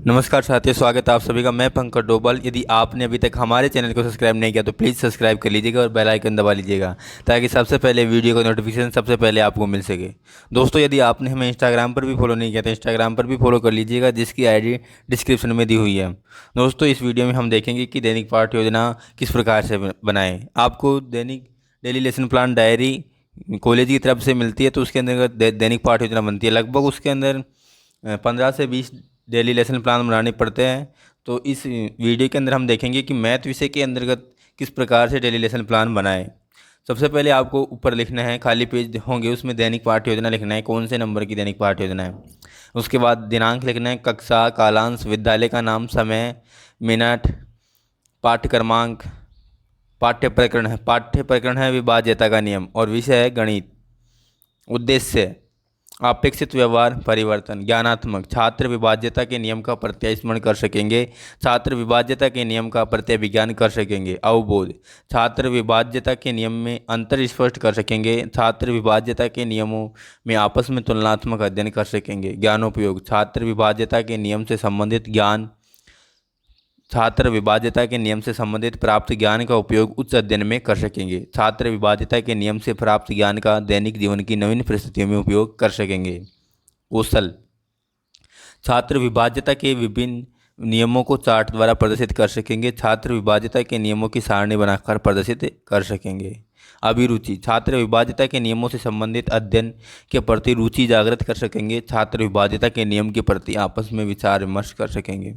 नमस्कार साथियों, स्वागत है आप सभी का। मैं पंकज डोबल। यदि आपने अभी तक हमारे चैनल को सब्सक्राइब नहीं किया तो प्लीज़ सब्सक्राइब कर लीजिएगा और बेल आइकन दबा लीजिएगा ताकि सबसे पहले वीडियो का नोटिफिकेशन सबसे पहले आपको मिल सके। दोस्तों, यदि आपने हमें इंस्टाग्राम पर भी फॉलो नहीं किया तो इंस्टाग्राम पर भी फॉलो कर लीजिएगा, जिसकी आईडी डिस्क्रिप्शन में दी हुई है। दोस्तों, इस वीडियो में हम देखेंगे कि दैनिक पाठ योजना किस प्रकार से बनाएँ। आपको दैनिक daily lesson plan diary college की तरफ से मिलती है, तो उसके अंदर दैनिक पाठ योजना बनती है। लगभग उसके अंदर 15 से 20 डेली लेसन प्लान बनाने पड़ते हैं। तो इस वीडियो के अंदर हम देखेंगे कि मैथ विषय के अंतर्गत किस प्रकार से डेली लेसन प्लान बनाएं। सबसे पहले आपको ऊपर लिखना है, खाली पेज होंगे उसमें दैनिक पाठ्य योजना लिखना है, कौन से नंबर की दैनिक पाठ्य योजना है। उसके बाद दिनांक लिखना है, कक्षा, कालांश, विद्यालय का नाम, समय, मिनट, पाठ्य क्रमांक, पाठ्य प्रकरण है विभाज्यता का नियम और विषय है गणित। उद्देश्य अपेक्षित व्यवहार परिवर्तन। ज्ञानात्मक छात्र विभाज्यता के नियम का प्रत्यय स्मरण कर सकेंगे। छात्र विभाज्यता के नियम का प्रत्यय विज्ञान कर सकेंगे। अवबोध छात्र विभाज्यता के नियम में अंतर स्पष्ट कर सकेंगे। छात्र विभाज्यता के नियमों में आपस में तुलनात्मक अध्ययन कर सकेंगे। ज्ञानोपयोग छात्र विभाज्यता के नियम से संबंधित ज्ञान छात्र विभाज्यता के नियम से संबंधित प्राप्त ज्ञान का उपयोग उच्च अध्ययन में कर सकेंगे। छात्र विभाज्यता के नियम से प्राप्त ज्ञान का दैनिक जीवन की नवीन परिस्थितियों में उपयोग कर सकेंगे। कौशल छात्र विभाज्यता के विभिन्न नियमों को चार्ट द्वारा प्रदर्शित कर सकेंगे। छात्र विभाज्यता के नियमों की सारणी बनाकर प्रदर्शित कर सकेंगे। अभिरुचि छात्र विभाज्यता के नियमों से संबंधित अध्ययन के प्रति रुचि जागृत कर सकेंगे। छात्र विभाज्यता के नियम के प्रति आपस में विचार विमर्श कर सकेंगे।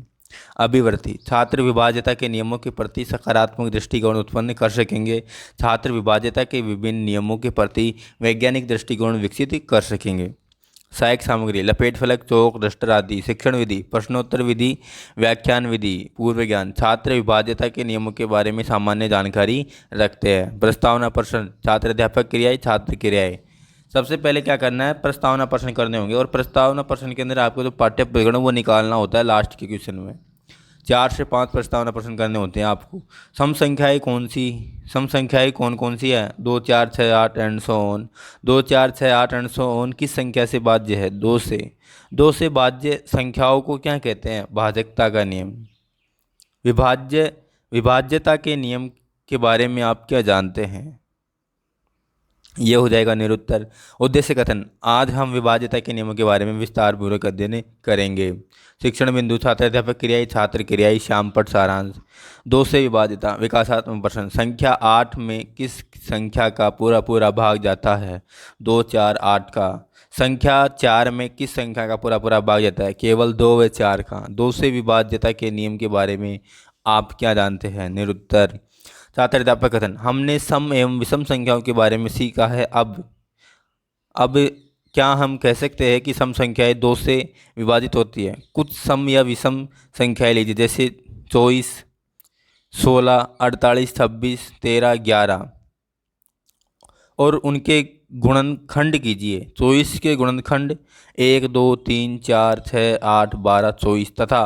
अभिवृत्ति छात्र विभाज्यता के नियमों के प्रति सकारात्मक दृष्टिकोण उत्पन्न कर सकेंगे। छात्र विभाज्यता के विभिन्न नियमों के प्रति वैज्ञानिक दृष्टिकोण विकसित कर सकेंगे। सहायक सामग्री लपेट फलक, चौक, डस्टर आदि। शिक्षण विधि प्रश्नोत्तर विधि, व्याख्यान विधि, पूर्व ज्ञान छात्र विभाज्यता के नियमों के बारे में सामान्य जानकारी रखते हैं। प्रस्तावना प्रश्न छात्र अध्यापक क्रियाएं, छात्र क्रियाएं। सबसे पहले क्या करना है, प्रस्तावना प्रश्न करने होंगे और प्रस्तावना प्रश्न के अंदर आपको जो पाठ्य प्रकरण वो निकालना होता है लास्ट के क्वेश्चन में। 4 से 5 प्रस्तावना प्रश्न करने होते हैं आपको। सम संख्याएँ कौन कौन सी है, 2 4 6 8 and so on. 2 4 6 8 and so on किस संख्या से भाज्य है, 2 से भाज्य संख्याओं को क्या कहते हैं, भाजकता का नियम। विभाज्यता के नियम के बारे में आप क्या जानते हैं, ये हो जाएगा निरुत्तर। उद्देश्य कथन आज हम विभाज्यता के नियमों के बारे में विस्तार पूर्वक अध्ययन करेंगे। शिक्षण बिंदु छात्र अध्यापक क्रियाएं, छात्र क्रियाएं, श्यामपट सारांश। 2 से विभाज्यता विकासात्मक प्रश्न संख्या 8 में किस संख्या का पूरा पूरा भाग जाता है, 2 4 8 का। संख्या 4 में किस संख्या का पूरा पूरा भाग जाता है, केवल 2 व 4 का। 2 से विभाज्यता के नियम के बारे में आप क्या जानते हैं, निरुत्तर। छात्र अध्यापक कथन हमने सम एवं विषम संख्याओं के बारे में सीखा है। अब क्या हम कह सकते हैं कि सम संख्याएं 2 से विभाजित होती है। कुछ सम या विषम संख्याएं लीजिए, जैसे 24, 16, 48, 26, 13, 11 और उनके गुणनखंड कीजिए। 24 के गुणनखंड 1 2 3 4 6 8 12 24 तथा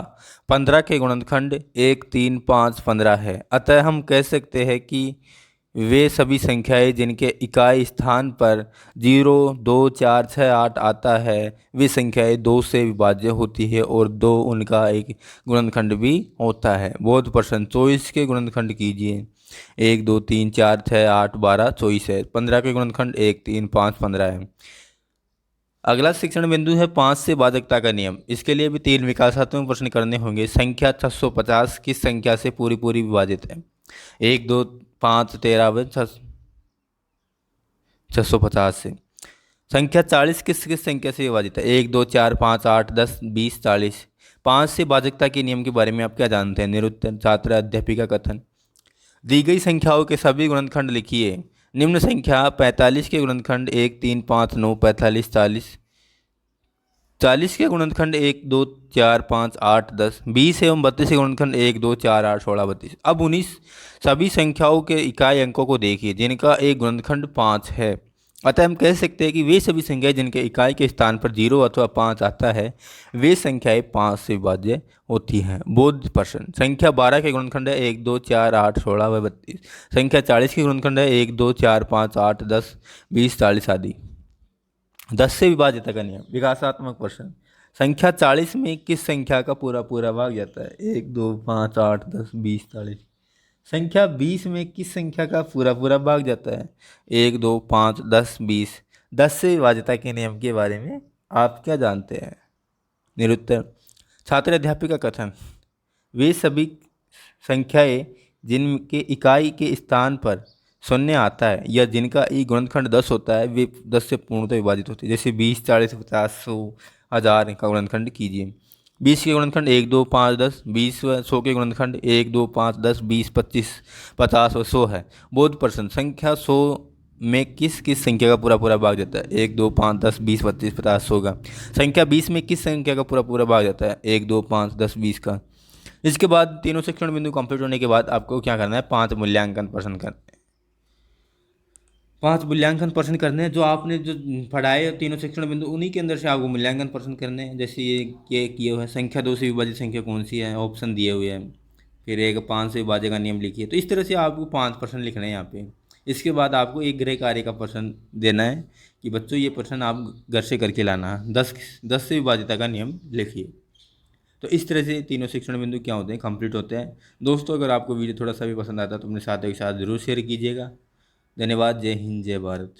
15 के गुणनखंड 1 3 5 15 है। अतः हम कह सकते हैं कि वे सभी संख्याएं जिनके इकाई स्थान पर 0 2 4 6 8 आता है वे संख्याएं 2 से विभाज्य होती है और 2 उनका एक गुणनखंड भी होता है। बोध प्रश्न 24 के गुणनखंड कीजिए। 1 2 3 4 6 8 12 24 है। 15 के गुणनखंड 1 3 5 15 है। अगला शिक्षण बिंदु है 5 से भाजकता का नियम। इसके लिए भी 3 विकासात्मक प्रश्न करने होंगे। संख्या 650 किस संख्या से पूरी पूरी विभाजित है, 1 2 5 13 व 650 से। संख्या 40 किस किस संख्या से विभाजित है, 1 2 4 5 8 10 20 40। 5 से भाजकता के नियम के बारे में आप क्या जानते हैं, निरुत्तर। छात्र अध्यापिका कथन दी गई संख्याओं के सभी गुणनखंड लिखिए। निम्न संख्या 45 के गुणनखंड 1 3 5 9 45 40। 40 के गुणनखंड 1 2 4 5 8 10। 20 एवं 32 के गुणनखंड 1 2 4 8 16 32। अब 19 सभी संख्याओं के इकाई अंकों को देखिए जिनका एक गुणनखंड 5 है। अतः हम कह सकते हैं कि वे सभी संख्याएं जिनके इकाई के स्थान पर 0 अथवा 5 आता है वे संख्याएं 5 से विभाज्य होती हैं। बोध प्रश्न संख्या 12 के गुणनखंड है 1 2 4 8 16 व 32। संख्या 40 के गुणनखंड है 1 2 4 5 8 10 20 40 आदि। 10 से विभाज्यता का नियम विकासात्मक प्रश्न संख्या 40 में किस संख्या का पूरा पूरा भाग जाता है? 1 2 5 8 10 20 40। संख्या 20 में किस संख्या का पूरा पूरा भाग जाता है? 1 2 5 10 20। 10 से विभाज्यता के नियम के बारे में आप क्या जानते हैं? निरुत्तर। छात्र अध्यापक का कथन, वे सभी संख्याएं जिनके इकाई के स्थान पर शून्य आता है या जिनका ई गुणनखंड 10 होता है वे 10 से पूर्णतः विभाजित होती है। जैसे 20 40 50 100 1000 का गुणनखंड कीजिए। 20 के गुणनखंड 1 2 5 10, 20 व 100 के गुणनखंड 1 2 5 10 20 25 50 और 100 है। बोध प्रश्न, संख्या 100 में किस किस संख्या का पूरा पूरा भाग जाता है? 1 2 5 10 20 25 50 100 का। संख्या 20 में किस संख्या का पूरा पूरा भाग जाता है? 1 2 5 10 20 का। इसके बाद तीनों शिक्षण बिंदु कंप्लीट होने के बाद आपको क्या करना है? 5 मूल्यांकन प्रश्न करने हैं। 5 मूल्यांकन प्रश्न करने हैं। जो आपने जो पढ़ाए तीनों शिक्षण बिंदु उन्हीं के अंदर से आपको मूल्यांकन प्रश्न करने हैं। जैसे ये किए हुए हैं, संख्या 2 से विभाजित संख्या कौन सी है, ऑप्शन दिए हुए हैं। फिर एक 5 से विभाज्य का नियम लिखिए। तो इस तरह से आपको 5 प्रश्न लिखने हैं यहाँ पे। इसके बाद आपको एक गृह कार्य का प्रश्न देना है कि बच्चों ये प्रश्न आप घर से करके लाना है। 10 से विभाज्यता का नियम लिखिए। तो इस तरह से तीनों शिक्षण बिंदु क्या होते हैं? कंप्लीट होते हैं। दोस्तों, अगर आपको वीडियो थोड़ा सा भी पसंद आता है तो अपने साथियों के साथ जरूर शेयर कीजिएगा। धन्यवाद। जय हिंद, जय भारत।